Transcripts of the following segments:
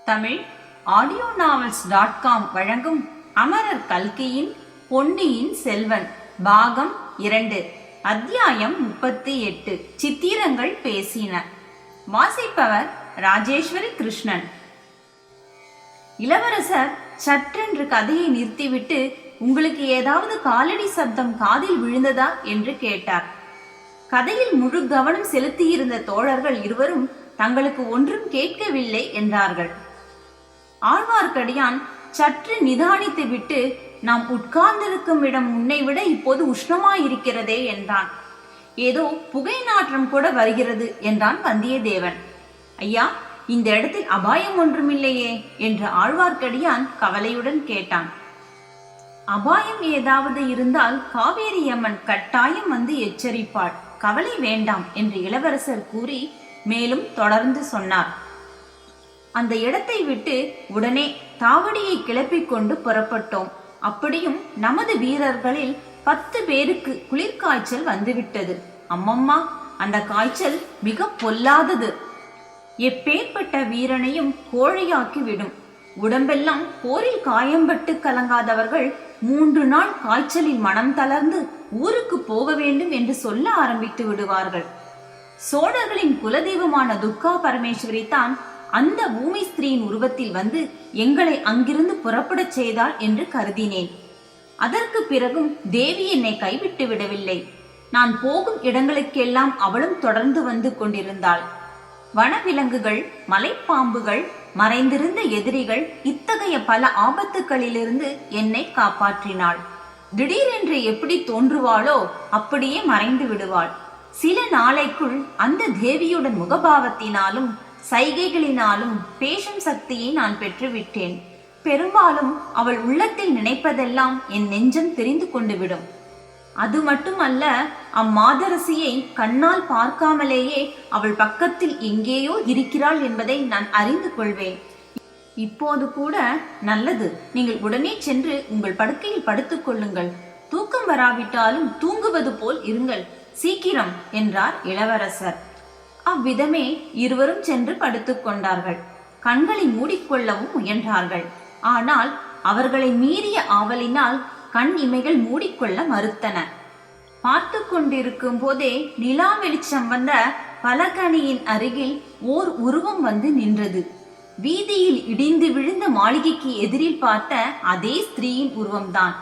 Tamil audio-novels.com வழங்கும் அமரர் கல்கியின் பொன்னியின் செல்வன் பாகம் 2 அத்தியாயம் 38 சித்திரங்கள் பேசின. வாசிப்பவர் ராஜேஸ்வரி கிருஷ்ணன். இளவரசர் சற்றென்று கதையை நிறுத்திவிட்டு, உங்களுக்கு ஏதாவது காலடி சப்தம் காதில் விழுந்ததா என்று கேட்டார். கதையில் முழு கவனம் செலுத்தியிருந்த தோழர்கள் இருவரும் தங்களுக்கு ஒன்றும் கேட்கவில்லை என்றார்கள். ஆழ்வார்க்கடியான் சற்று நிதானித்து விட்டு, நாம் உட்கார்ந்திருக்கும் இடம் முன்னை விட இப்போது உஷ்ணமாயிருக்கிறதே என்றான். ஏதோ புகை நாற்றம் கூட வருகிறது என்றான் வந்தியத்தேவன். ஐயா, இந்த இடத்தில் அபாயம் ஒன்றுமில்லையே என்று ஆழ்வார்க்கடியான் கவலையுடன் கேட்டான். அபாயம் ஏதாவது இருந்தால் காவேரி அம்மன் கட்டாயம் வந்து எச்சரிப்பாள், கவலை வேண்டாம் என்று இளவரசர் கூறி மேலும் தொடர்ந்து சொன்னார். அந்த இடத்தை விட்டு உடனே தாவடியை கிளப்பிக் கொண்டு புறப்பட்டோம். அப்படியும் நமது வீரர்களில் 10 பேருக்கு குளிர்காய்ச்சல் வந்துவிட்டது. அம்மம்மா, அந்த காய்ச்சல் மிக பொல்லாதது. எப்பேற்பட்ட வீரனையும் கோழையாக்கி விடும். உடம்பெல்லாம் போரில் காயம்பட்டு கலங்காதவர்கள் 3 நாள் காய்ச்சலில் மனம் தளர்ந்து ஊருக்கு போக வேண்டும் என்று சொல்ல ஆரம்பித்து விடுவார்கள். சோழர்களின் குலதெய்வமான துர்கா பரமேஸ்வரி தான் அந்த பூமி ஸ்திரீயின் உருவத்தில் வந்து எங்களை அங்கிருந்து புறப்படச் செய்தாள் என்று கருதினேன். அதற்கு பிறகும் தேவி என்னை கைவிட்டு விடவில்லை. நான் போகும் இடங்களுக்கெல்லாம் அவளும் தொடர்ந்து வந்து கொண்டிருந்தாள். வனவிலங்குகள், மலைப்பாம்புகள், மறைந்திருந்த எதிரிகள், இத்தகைய பல ஆபத்துகளிலிருந்து என்னை காப்பாற்றினாள். திடீரென்று எப்படி தோன்றுவாளோ அப்படியே மறைந்து விடுவாள். சில நாளைக்குள் அந்த தேவியுடன் முகபாவத்தினாலும் சைகைகளினாலும் பேசும் சக்தியை நான் பெற்றுவிட்டேன். பெரும்பாலும் அவள் உள்ளத்தில் நினைப்பதெல்லாம் என் நெஞ்சம் தெரிந்து கொண்டு விடும். அது மட்டுமல்ல, அம்மாதரசியை கண்ணால் பார்க்காமலேயே அவள் பக்கத்தில் எங்கேயோ இருக்கிறாள் என்பதை நான் அறிந்து கொள்வேன். இப்போது கூட நல்லது, நீங்கள் உடனே சென்று உங்கள் படுக்கையில் படுத்துக் கொள்ளுங்கள். தூக்கம் வராவிட்டாலும் தூங்குவது போல் இருங்கள், சீக்கிரம் என்றார் இளவரசர். அவ்விதமே இருவரும் சென்று படுத்துக் கொண்டார்கள். கண்களை மூடிக்கொள்ளவும் முயன்றார்கள். ஆனால் அவர்களை மீறிய ஆவலினால் கண் இமைகள் மூடிக்கொள்ள மறுத்தன. பார்த்து கொண்டிருக்கும் போதே நிலா வெளிச்சம் வந்த பலகணியின் அருகில் ஓர் உருவம் வந்து நின்றது. வீதியில் இடிந்து விழுந்த மாளிகைக்கு எதிரில் பார்த்த அதே ஸ்திரீயின் உருவம்தான்.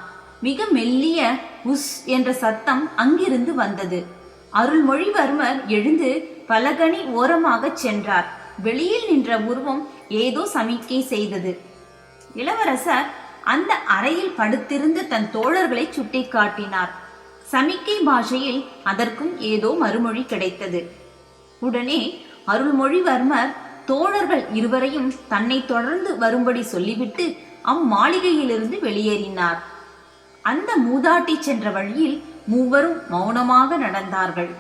மிக மெல்லிய உஸ் என்ற சத்தம் அங்கிருந்து வந்தது. அருள்மொழிவர்மர் எழுந்து பலகணி ஓரமாக சென்றார். வெளியில் நின்ற உருவம் ஏதோ சமிக்கை செய்தது. இளவரசர் அந்த அறையில் படுத்திருந்த தன் தோழர்களை சுட்டி காட்டினார். சமிக்கை பாஷையில் அதற்கும் ஏதோ மறுமொழி கிடைத்தது. உடனே அருள்மொழிவர்மர் தோழர்கள் இருவரையும் தன்னை தொடர்ந்து வரும்படி சொல்லிவிட்டு அம்மாளிகையிலிருந்து வெளியேறினார். அந்த மூதாட்டி சென்ற வழியில் மூவரும் மௌனமாக நடந்தார்கள்.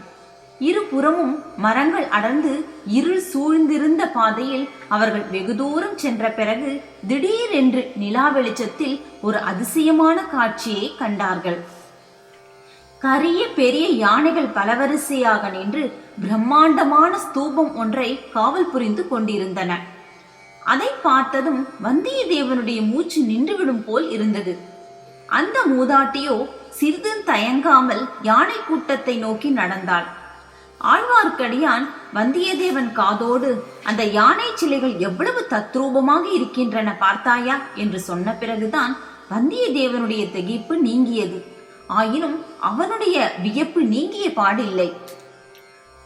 இருபுறமும் மரங்கள் அடர்ந்து இருள் சூழ்ந்திருந்த பாதையில் அவர்கள் வெகு தூரம் சென்ற பிறகு திடீரென்று நிலா வெளிச்சத்தில் ஒரு அதிசயமான காட்சியை கண்டார்கள். கரிய பெரிய யானைகள் பலவரிசையாக நின்று பிரம்மாண்டமான ஸ்தூபம் ஒன்றை காவல் புரிந்து கொண்டிருந்தன. அதை பார்த்ததும் வந்தியத்தேவனுடைய மூச்சு நின்றுவிடும் போல் இருந்தது. அந்த மூதாட்டியோ சிறிது தயங்காமல் யானை கூட்டத்தை நோக்கி நடந்தாள். ஆழ்வார்க்கடியான் வந்தியத்தேவன் காதோடு, அந்த யானை சிலைகள் எவ்வளவு தத்ரூபமாக இருக்கின்றன பார்த்தாயா என்று சொன்ன பிறகுதான் வந்தியத்தேவனுடைய திகைப்பு நீங்கியது. ஆயினும் அவனுடைய வியப்பு நீங்கிய பாடில்லை.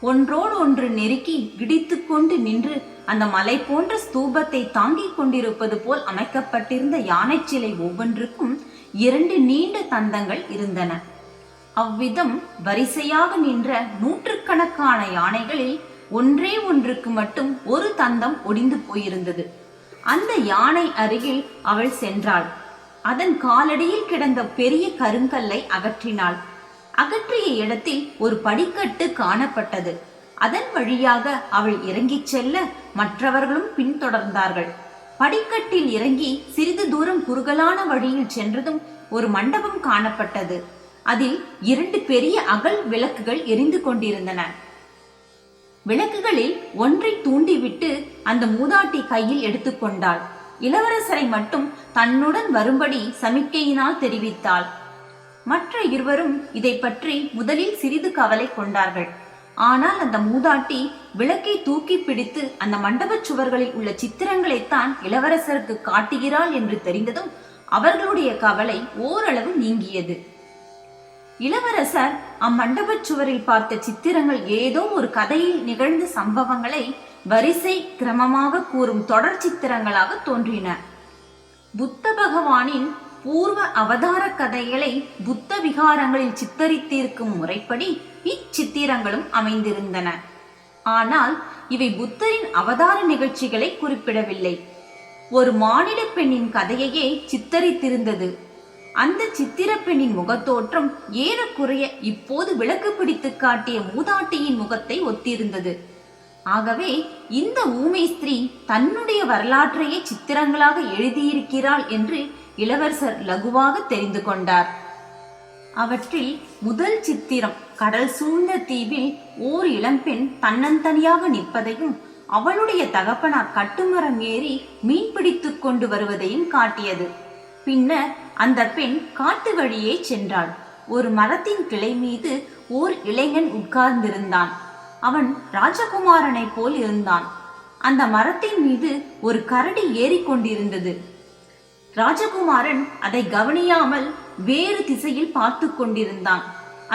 ஒன்றோடு ஒன்று நெருக்கி இடித்து கொண்டு நின்று அந்த மலை போன்ற ஸ்தூபத்தை தாங்கிக் கொண்டிருப்பது போல் அமைக்கப்பட்டிருந்த யானை சிலை ஒவ்வொன்றுக்கும் 2 நீண்ட தந்தங்கள் இருந்தன. அவ்விதம் வரிசையாக நின்ற நூற்றுக்கணக்கான யானைகளில் ஒன்றே ஒன்றுக்கு மட்டும் ஒரு தந்தம் ஒடிந்து போயிருந்தது. அந்த யானை அருகில் அவள் சென்றாள். அதன் காலடியில் கிடந்த பெரிய கருங்கல்லை அகற்றினாள். அகற்றிய இடத்தில் ஒரு படிக்கட்டு காணப்பட்டது. அதன் வழியாக அவள் இறங்கிச் செல்ல மற்றவர்களும் பின்தொடர்ந்தார்கள். படிக்கட்டில் இறங்கி சிறிது தூரம் குறுகலான வழியில் சென்றதும் ஒரு மண்டபம் காணப்பட்டது. அதில் 2 பெரிய அகல் விளக்குகள் எரிந்து கொண்டிருந்தன. விளக்குகளில் ஒன்றை தூண்டிவிட்டு அந்த மூதாட்டி கையில் எடுத்துக்கொண்டாள். இளவரசரை மட்டும் தன்னுடன் வரும்படி சமிக்கையினால் தெரிவித்தாள். மற்ற இருவரும் இதை பற்றி முதலில் சிறிது கவலை கொண்டார்கள். ஆனால் அந்த மூதாட்டி விளக்கை தூக்கி பிடித்து அந்த மண்டபச் சுவர்களில் உள்ள சித்திரங்களைத்தான் இளவரசருக்கு காட்டுகிறாள் என்று தெரிந்ததும் அவர்களுடைய கவலை ஓரளவு நீங்கியது. இளவரசர் அம்மண்டபச் சுவரில் பார்த்த சித்திரங்கள் ஏதோ ஒரு கதையில் நிகழ்ந்த சம்பவங்களை வரிசை கிரமமாக கூறும் தொடர் சித்திரங்களாக தோன்றின. புத்த பகவானின் பூர்வ அவதார கதைகளை புத்த விகாரங்களில் சித்தரித்திருக்கும் முறைப்படி இச்சித்திரங்களும் அமைந்திருந்தன. ஆனால் இவை புத்தரின் அவதார நிகழ்ச்சிகளை குறிப்பிடவில்லை. ஒரு மானிட பெண்ணின் கதையையே சித்தரித்திருந்தது. அந்த சித்திர பெண்ணின் முகத்தோற்றம் ஏறக்குறைய இப்போது விளக்கு பிடித்து காட்டிய மூதாட்டியின் முகத்தை ஒத்திருந்தது. ஆகவே இந்த ஊமை ஸ்திரீ தன்னுடைய வரலாற்றையே சித்திரங்களாக எழுதியிருக்கிறாள் என்று இளவரசர் லகுவாக தெரிந்து கொண்டார். அவற்றில் முதல் சித்திரம் கடல் சூழ்ந்த தீவில் ஓர் இளம்பெண் தன்னந்தனியாக நிற்பதையும் அவளுடைய தகப்பனார் கட்டுமரம் ஏறி மீன் பிடித்துக் கொண்டு வருவதையும் காட்டியது. பின்னர் அந்த பெண் காட்டு வழியே சென்றாள். ஒரு மரத்தின் கிளை மீது ஓர் இளைஞன் உட்கார்ந்திருந்தான். அவன் ராஜகுமாரனை போல் இருந்தான். அந்த மரத்தின் மீது ஒரு கரடி ஏறிக்கொண்டிருந்தது. ராஜகுமாரன் அதை கவனியாமல் வேறு திசையில் பார்த்து கொண்டிருந்தான்.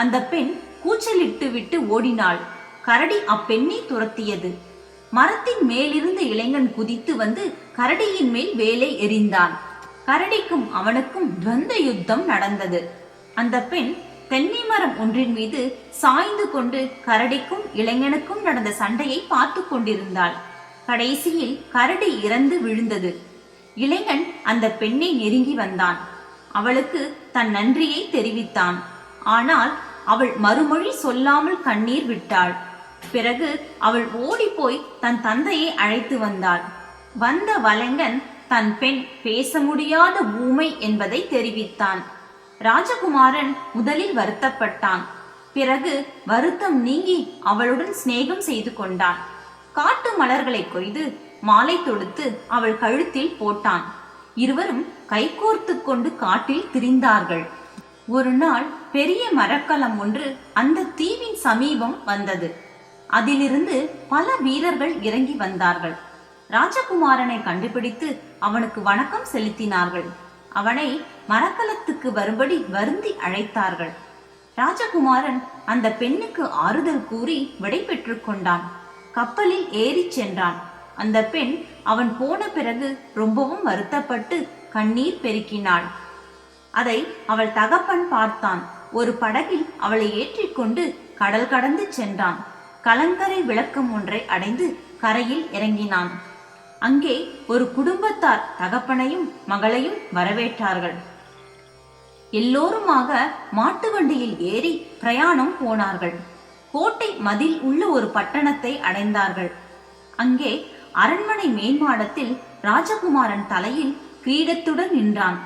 அந்த பெண் கூச்சலிட்டு விட்டு ஓடினாள். கரடி அப்பெண்ணை துரத்தியது. மரத்தின் மேலிருந்த இளைஞன் குதித்து வந்து கரடியின் மேல் வேலை எறிந்தான். கரடிக்கும் அவனுக்கும் துவந்த யுத்தம் நடந்தது. அந்த பெண் தென்னை மரம் ஒன்றின் மீது சாய்ந்து கொண்டு கரடிக்கும் இளைஞனுக்கும் நடந்த சண்டையை பார்த்து கொண்டிருந்தாள். கடைசியில் கரடி இறந்து விழுந்தது. இளைஞன் அந்த பெண்ணை நெருங்கி வந்தான். அவளுக்கு தன் நன்றியை தெரிவித்தான். ஆனால் அவள் மறுமொழி சொல்லாமல் கண்ணீர் விட்டாள். பிறகு அவள் ஓடிப்போய் தன் தந்தையை அழைத்து வந்தாள். வந்த வலைஞன் தன் பெண் பேச முடியாத ஊமை என்பதை தெரிவித்தான். ராஜகுமாரன் முதலில் வருத்தப்பட்டான். பிறகு வருத்தம் நீங்கி அவளுடன் சிநேகம் செய்து கொண்டான். காட்டு மலர்களை கொய்து மாலை தொடுத்து அவள் கழுத்தில் போட்டான். இருவரும் கைகோர்த்து கொண்டு காட்டில் திரிந்தார்கள். ஒரு நாள் பெரிய மரக்கலம் ஒன்று அந்த தீவின் சமீபம் வந்தது. அதிலிருந்து பல வீரர்கள் இறங்கி வந்தார்கள். ராஜகுமாரனை கண்டுபிடித்து அவனுக்கு வணக்கம் செலுத்தினார்கள். அவனை மரக்கலத்துக்கு வரும்படி வருந்தி அழைத்தார்கள். ராஜகுமாரன் அந்த பெண்ணுக்கு ஆறுதல் கூறி விடை பெற்று கொண்டான். கப்பலில் ஏறி சென்றான். அந்த பெண் அவன் போன பிறகு ரொம்பவும் வருத்தப்பட்டு கண்ணீர் பெருக்கினாள். அதை அவள் தகப்பன் பார்த்தான். ஒரு படகில் அவளை ஏற்றிக்கொண்டு கடல் கடந்து சென்றான். கலங்கரை விளக்கம் ஒன்றை அடைந்து கரையில் இறங்கினான். அங்கே ஒரு குடும்பத்தார் தகப்பனையும் மகளையும் வரவேற்றார்கள். எல்லோருமாக மாட்டு வண்டியில் ஏறி பிரயாணம் போனார்கள். கோட்டை மதில் உள்ள ஒரு பட்டணத்தை அடைந்தார்கள். அங்கே அரண்மனை மேன்மாடத்தில் ராஜகுமாரன் தலையில் கிரீடத்துடன் நின்றான்.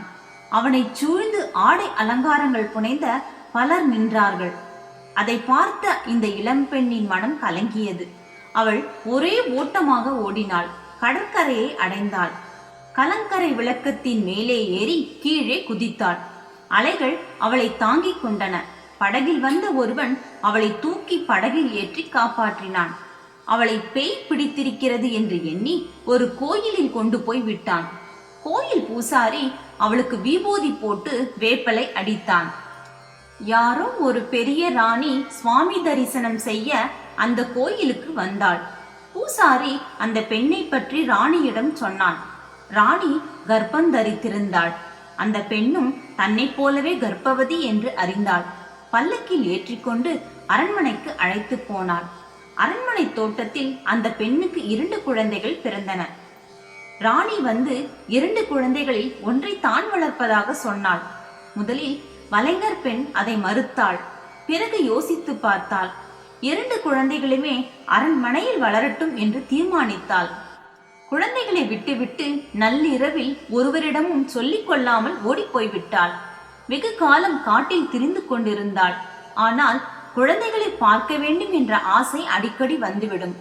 அவனை சூழ்ந்து ஆடை அலங்காரங்கள் புனைந்த பலர் நின்றார்கள். அதை பார்த்த இந்த இளம்பெண்ணின் மனம் கலங்கியது. அவள் ஒரே ஓட்டமாக ஓடினாள். கடற்கரையை அடைந்தாள். கலங்கரை விளக்கத்தின் மேலே ஏறி கீழே குதித்தாள். அலைகள் அவளை தாங்கிக் கொண்டன. படகில் வந்த ஒருவன் அவளை தூக்கி படகில் ஏற்றி காப்பாற்றினான். அவளை பேய் பிடித்திருக்கிறது என்று எண்ணி ஒரு கோயிலில் கொண்டு போய் விட்டான். கோயில் பூசாரி அவளுக்கு விபூதி போட்டு வேப்பலை அடித்தான். யாரோ ஒரு பெரிய ராணி சுவாமி தரிசனம் செய்ய அந்த கோயிலுக்கு வந்தாள். பூசாரி அந்த பெண்ணை பற்றி ராணியிடம் சொன்னான். ராணி கர்ப்பம் தரித்திருந்தாள். அந்த பெண்ணும் தன்னை போலவே கர்ப்பவதி என்று அறிந்தாள். பல்லக்கில் ஏற்றிக்கொண்டு அரண்மனைக்கு அழைத்து போனாள். அரண்மனை தோட்டத்தில் அந்த பெண்ணுக்கு 2 குழந்தைகள் பிறந்தன. ராணி வந்து 2 குழந்தைகளில் ஒன்றை தான் வளர்ப்பதாக சொன்னாள். முதலில் வலைஞர் பெண் அதை மறுத்தாள். பிறகு யோசித்து பார்த்தாள். 2 குழந்தைகளுமே அரண்மனையில் வளரட்டும் என்று தீர்மானித்தாள். குழந்தைகளை விட்டுவிட்டு நள்ளிரவில் ஒருவரிடமும் சொல்லிக் கொள்ளாமல் ஓடிப்போய்விட்டாள். வெகு காலம் காட்டில் திரிந்து கொண்டிருந்தாள். ஆனால் குழந்தைகளை பார்க்க வேண்டும் என்ற ஆசை அடிக்கடி வந்துவிடும்.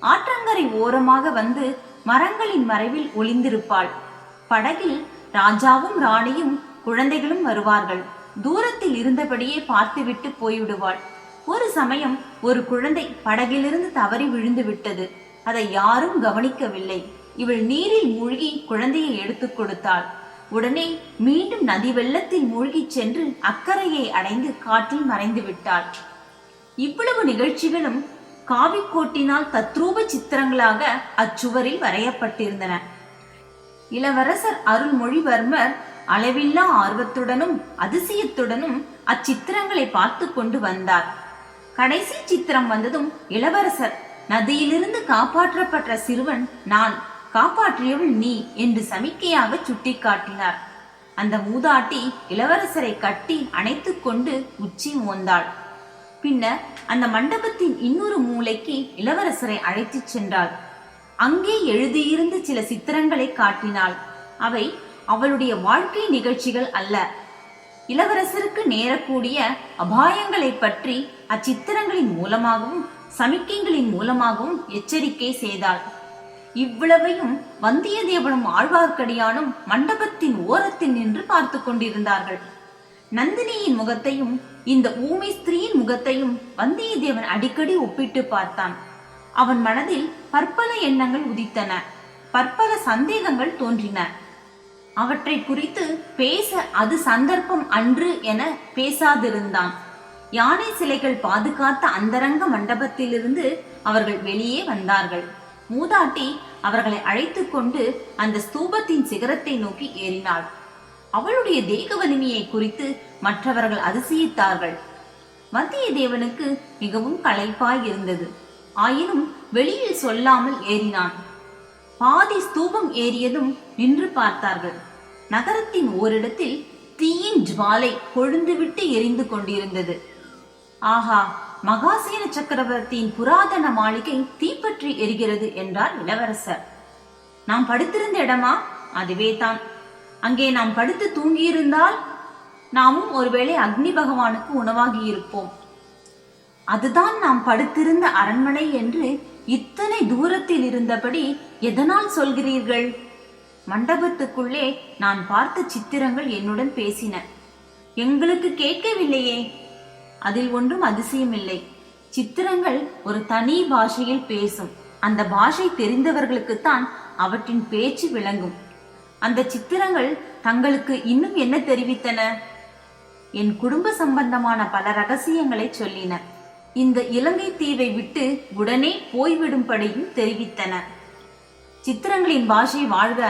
ஆற்றங்கரை ஓரமாக வந்து மரங்களின் மறைவில் ஒளிந்திருப்பாள். படகில் ராஜாவும் ராணியும் குழந்தைகளும் வருவார்கள். தூரத்தில் இருந்தபடியே பார்த்துவிட்டு போய்விடுவாள். ஒரு சமயம் ஒரு குழந்தை படகிலிருந்து தவறி விழுந்து விட்டது. அதை யாரும் கவனிக்கவில்லை. இவள் நீரில் மூழ்கி குழந்தையை எடுத்துக் கொடுத்தாள். உடனே மீண்டும் நதி வெள்ளத்தில் மூழ்கி சென்று அக்கறையை அடைந்து காற்றில் மறைந்து விட்டாள். இவ்வளவு நிகழ்ச்சிகளும் காவிக்கோட்டினால் தத்ரூப சித்திரங்களாக அச்சுவரில் வரையப்பட்டிருந்தன. இளவரசர் அருள்மொழிவர்மர் அளவில்லா ஆர்வத்துடனும் அதிசயத்துடனும் அச்சித்திரங்களை பார்த்து கொண்டு வந்தார். கடைசி சித்திரம் வந்ததும் இளவரசர் நதியிலிருந்து காப்பாற்றப்பட்ட சிறுவன் நான், காப்பாற்றியவள் நீ என்று சமிக்கையாக சுட்டிக்காட்டினார். அந்த மூதாட்டி இளவரசரை கட்டி அணைத்துக் கொண்டு உச்சி மோந்தாள். பின்னர் அந்த மண்டபத்தின் இன்னொரு மூலைக்கு இளவரசரை அழைத்துச் சென்றாள். அங்கே எழுதியிருந்த சில சித்திரங்களை காட்டினாள். அவை அவளுடைய வாழ்க்கை நிகழ்ச்சிகள் அல்ல. இளவரசருக்கு நேரக்கூடிய அபாயங்களை பற்றி அச்சித்திரங்களின் மூலமாகவும் சமிக்கைகளின் மூலமாகவும் எச்சரிக்கை செய்தாள். இவ்வளவையும் வந்தியத்தேவனும் ஆழ்வார்க்கடியானும் மண்டபத்தின் ஓரத்தில் நின்று பார்த்து கொண்டிருந்தார்கள். நந்தினியின் முகத்தையும் இந்த ஊமை ஸ்திரீயின் முகத்தையும் வந்தியத்தேவன் அடிக்கடி ஒப்பிட்டு பார்த்தான். அவன் மனதில் பற்பல எண்ணங்கள் உதித்தன. பற்பல சந்தேகங்கள் தோன்றின. அவற்றை குறித்து பேச அது சந்தர்ப்பம் அன்று என பேசாதிருந்தான். யானை சிலைகள் பாதுகாத்த அந்தரங்க மண்டபத்திலிருந்து அவர்கள் வெளியே வந்தார்கள். மூதாட்டி அவர்களை அழைத்து கொண்டு அந்த ஸ்தூபத்தின் சிகரத்தை நோக்கி ஏறினாள். அவளுடைய தேக வலிமையை குறித்து மற்றவர்கள் அதிசயித்தார்கள். வந்தியத்தேவனுக்கு மிகவும் களைப்பாய் இருந்தது. ஆயினும் வெளியில் சொல்லாமல் ஏறினான். பாதி ஸ்தூபம் ஏறியதும் நின்று பார்த்தார்கள். நகரத்தின் ஓரிடத்தில் தீயின் ஜுவாலை கொழுந்துவிட்டு எரிந்து கொண்டிருந்தது. ஆஹா, மகாசேன சக்கரவர்த்தியின் புராதன மாளிகை தீப்பற்றி எரிகிறது என்றார் இளவரசர். நாம் படுத்திருந்த இடமா? அதுவே தான். அங்கே நாம் படுத்து தூங்கியிருந்தால் நாமும் ஒருவேளை அக்னி பகவானுக்கு உணவாகி இருப்போம். அதுதான் நாம் படுத்திருந்த அரண்மனை என்று இத்தனை தூரத்தில் இருந்தபடி எதனால் சொல்கிறீர்கள்? மண்டபத்துக்குள்ளே நான் பார்த்த சித்திரங்கள் என்னுடன் பேசின. எங்களுக்கு கேட்கவில்லையே. அதில் ஒன்றும் அதிசயமில்லை. சித்திரங்கள் ஒரு தனி பாஷையில் பேசும். அந்த பாஷை தெரிந்தவர்களுக்குத்தான் அவற்றின் பேச்சு விளங்கும். அந்த சித்திரங்கள் தங்களுக்கு இன்னும் என்ன தெரிவித்தன? என் குடும்ப சம்பந்தமான பல ரகசியங்களை சொல்லின. இந்த இலங்கை தீவை விட்டு உடனே போய்விடும்படியும் தெரிவித்தன. சித்திரங்களின் பாஷை வாழ்க!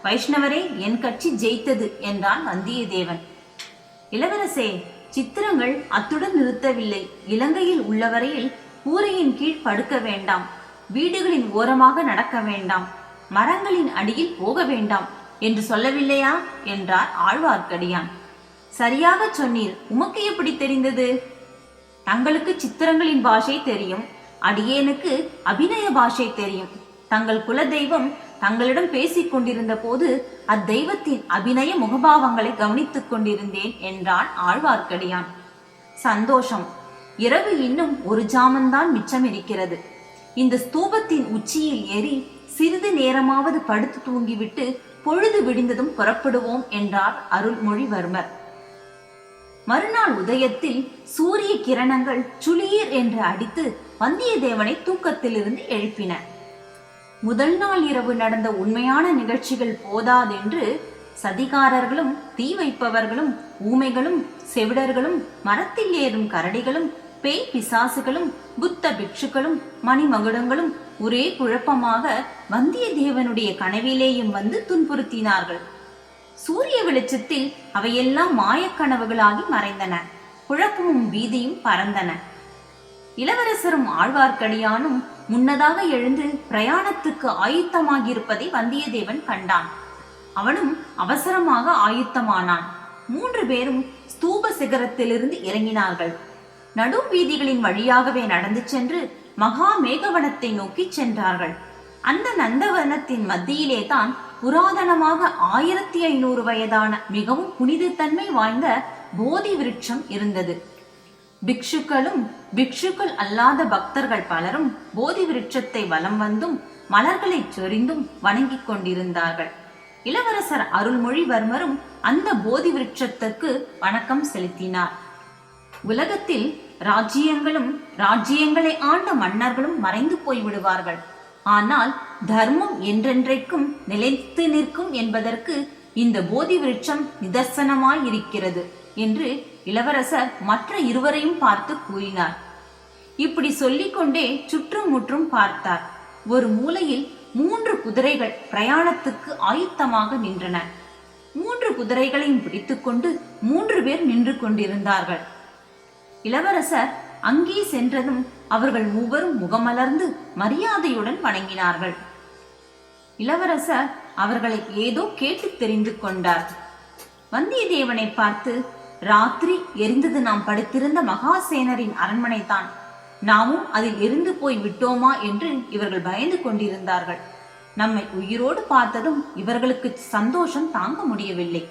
வைஷ்ணவரே, என் கட்சி ஜெயித்தது என்றான் வந்தியத்தேவன். இளவரசே, சித்திரங்கள் அத்துடன் நிறுத்தவில்லை. இலங்கையில் உள்ளவரையில் கூரையின் கீழ் படுக்க வேண்டாம், வீடுகளின் ஓரமாக நடக்க வேண்டாம், மரங்களின் அடியில் போக வேண்டாம் என்று சொல்லவில்லையா என்றார் ஆழ்வார்க்கடியான். சரியாக சொன்னீர். உமக்கு எப்படி தெரிந்தது? தங்களுக்கு சித்திரங்களின் பாஷை தெரியும், அடியேனுக்கு அபிநய பாஷை தெரியும். தங்கள் குல தெய்வம் தங்களிடம் பேசிக் கொண்டிருந்த போது அத்தெய்வத்தின் அபிநய முகபாவங்களை கவனித்துக் கொண்டிருந்தேன் என்றான் ஆழ்வார்க்கடியான். சந்தோஷம். இரவு இன்னும் ஒரு ஜாமந்தான் மிச்சம் இருக்கிறது. இந்த ஸ்தூபத்தின் உச்சியில் ஏறி சிறிது நேரமாவது படுத்து தூங்கிவிட்டு பொழுது விடிந்ததும் புறப்படுவோம் என்றார் அருள்மொழிவர்மர். மறுநாள் உதயத்தில் சூரிய கிரணங்கள் சுளீர் என்று அடித்து வந்தியத்தேவனை தூக்கத்திலிருந்து எழுப்பின. முதல் நாள் இரவு நடந்த உண்மையான நிகழ்ச்சிகள் போதாதென்று சதிகாரர்களும் தீ வைப்பவர்களும் ஊமைகளும் செவிடர்களும் மரத்தில் ஏறும் கரடிகளும் பேய் பிசாசுகளும் புத்த பிக்ஷுக்களும் மணிமகுடங்களும் ஒரே குழப்பமாக வந்தியத்தேவனுடைய கனவிலேயும் வந்து துன்புறுத்தினார்கள். சூரிய வெளிச்சத்தில் அவையெல்லாம் மாயக்கனவுகளாகி மறைந்தன. குழப்பமும் பீதியும் பறந்தன. இளவரசரும் ஆழ்வார்க்கடியானும் முன்னதாக எழுந்து பிரயாணத்துக்கு ஆயுத்தமாகியிருப்பதை வந்தியத்தேவன் கண்டான். அவனும் அவசரமாக ஆயுத்தமானான். 3 பேரும் ஸ்தூப சிகரத்திலிருந்து இறங்கினார்கள். நடு வீதிகளின் வழியாகவே நடந்து சென்று மகா மேகவனத்தை நோக்கி சென்றார்கள். அந்த நந்தவனத்தின் மத்தியிலே தான் புராதனமாக 1500 வயதான மிகவும் புனிதத்தன்மை வாய்ந்த போதி விருட்சம் இருந்தது. பிக்ஷுக்களும் பிக்ஷுக்கள் அல்லாத பக்தர்கள் பலரும் போதி விருட்சத்தை வலம் வந்தும் மலர்களை சொரிந்தும் வணங்கிக் கொண்டிருந்தார்கள். இளவரசர் அருள்மொழிவர்மரும் அந்த போதி விருட்சத்துக்கு வணக்கம் செலுத்தினார். உலகத்தில் ராஜ்யங்களும் ராஜ்யங்களை ஆண்ட மன்னர்களும் மறைந்து போய்விடுவார்கள். ஆனால் தர்மம் என்றென்றைக்கும் நிலைத்து நிற்கும் என்பதற்கு இந்த போதி விருட்சம் நிதர்சனமாயிருக்கிறது என்று இளவரசர் மற்ற இருவரையும் பார்த்து கூறினார். இப்படி சொல்லிக்கொண்டே சுற்றும் முற்றும் பார்த்தார். ஒரு மூலையில் 3 குதிரைகள் பிரயாணத்துக்கு ஆயத்தமாக நின்றன. 3 குதிரைகளையும் பிடித்துக்கொண்டு 3 பேர் நின்று கொண்டிருந்தார்கள். இளவரசர் அங்கே சென்றதும் அவர்கள் மூவரும் முகமலர்ந்து மரியாதையுடன் வணங்கினார்கள். இளவரசர் அவர்களை ஏதோ கேட்டு தெரிந்து கொண்டார். வந்தியத்தேவனை பார்த்து, ராத்திரி எரிந்தது நாம் படுத்திருந்த மகாசேனரின் அரண்மனை தான். நாமும் அதில் எரிந்து போய் விட்டோமா என்று இவர்கள் பயந்து கொண்டிருந்தார்கள். நம்மை உயிரோடு பார்த்ததும் இவர்களுக்கு சந்தோஷம் தாங்க முடியவில்லை.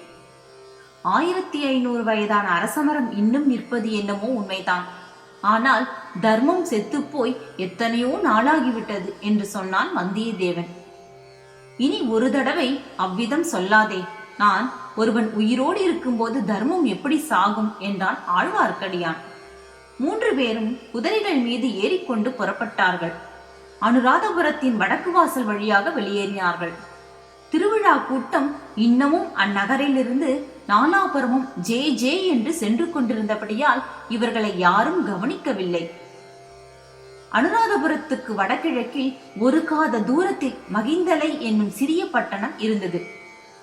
1500 வயதான அரசமரம் இன்னும் நிற்பது என்னமோ உண்மைதான். ஆனால் தர்மம் செத்துப்போய் எத்தனையோ நாளாகிவிட்டது என்று சொன்னான் வந்தியத்தேவன். இனி ஒரு தடவை அவ்விதம் சொல்லாதே. நான் ஒருவன் உயிரோடு இருக்கும்போது தர்மம் எப்படி சாகும் என்றான் ஆழ்வார்க்கடியான். 3 பேரும் குதிரைகள் மீது ஏறிக்கொண்டு புறப்பட்டார்கள். அனுராதபுரத்தின் வடக்கு வாசல் வழியாக வெளியேறினார்கள். திருவிழா கூட்டம் இன்னமும் அந்நகரிலிருந்து நாலாபுரமும் ஜே ஜே என்று சென்று கொண்டிருந்தபடியால் இவர்களை யாரும் கவனிக்கவில்லை. அனுராதபுரத்துக்கு வடகிழக்கில் ஒரு காத தூரத்தில் மகிந்தலை என்னும் சிறிய பட்டணம் இருந்தது.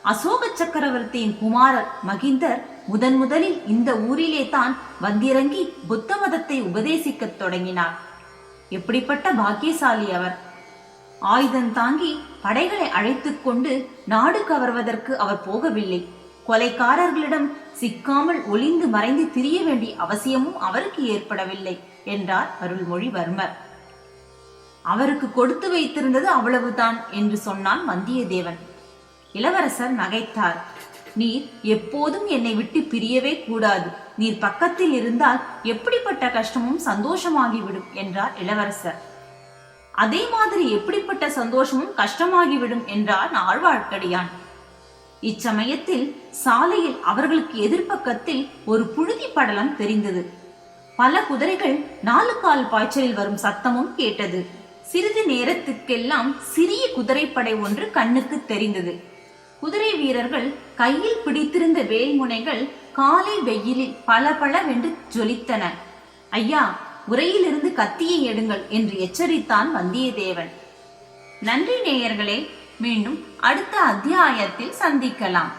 அசோக சக்கரவர்த்தியின் குமாரர் மகிந்தர் முதலில் இந்த ஊரிலே தான் வந்திறங்கி புத்த மதத்தை உபதேசிக்க தொடங்கினார். எப்படிப்பட்ட பாக்கியசாலி அவர்! ஆயுதம் தாங்கி படைகளை அழைத்துக் கொண்டு நாடு கவர்வதற்கு அவர் போகவில்லை. கொலைக்காரர்களிடம் சிக்காமல் ஒளிந்து மறைந்து திரிய வேண்டிய அவசியமும் அவருக்கு ஏற்படவில்லை என்றார் அருள்மொழிவர்மர். அவருக்கு கொடுத்து வைத்திருந்தது அவ்வளவுதான் என்று சொன்னான் வந்தியத்தேவன். இளவரசர் நகைத்தார். நீர் எப்போதும் என்னை விட்டு பிரியவே கூடாது. நீர் பக்கத்தில் இருந்தால் எப்படிப்பட்ட கஷ்டமும் சந்தோஷமாகிவிடும் என்றார் இளவரசர். அதே மாதிரி எப்படிப்பட்ட சந்தோஷமும் கஷ்டமாகிவிடும் என்றார் ஆழ்வார்க்கடியான். இச்சமயத்தில் சாலையில் அவர்களுக்கு எதிர்ப்பக்கத்தில் ஒரு புழுதி படலம் தெரிந்தது. பல குதிரைகள் 4 கால் பாய்ச்சலில் வரும் சத்தமும் கேட்டது. சிறிது நேரத்துக்கெல்லாம் சிறிய குதிரைப்படை ஒன்று கண்ணுக்கு தெரிந்தது. குதிரை வீரர்கள் கையில் பிடித்திருந்த வேல்முனைகள் காலை வெயிலில் பளபளவென்று ஜொலித்தன. ஐயா, உரையிலிருந்து கத்தியை எடுங்கள் என்று எச்சரித்தான் வந்தியத்தேவன். நன்றி நேயர்களே, மீண்டும் அடுத்த அத்தியாயத்தில் சந்திக்கலாம்.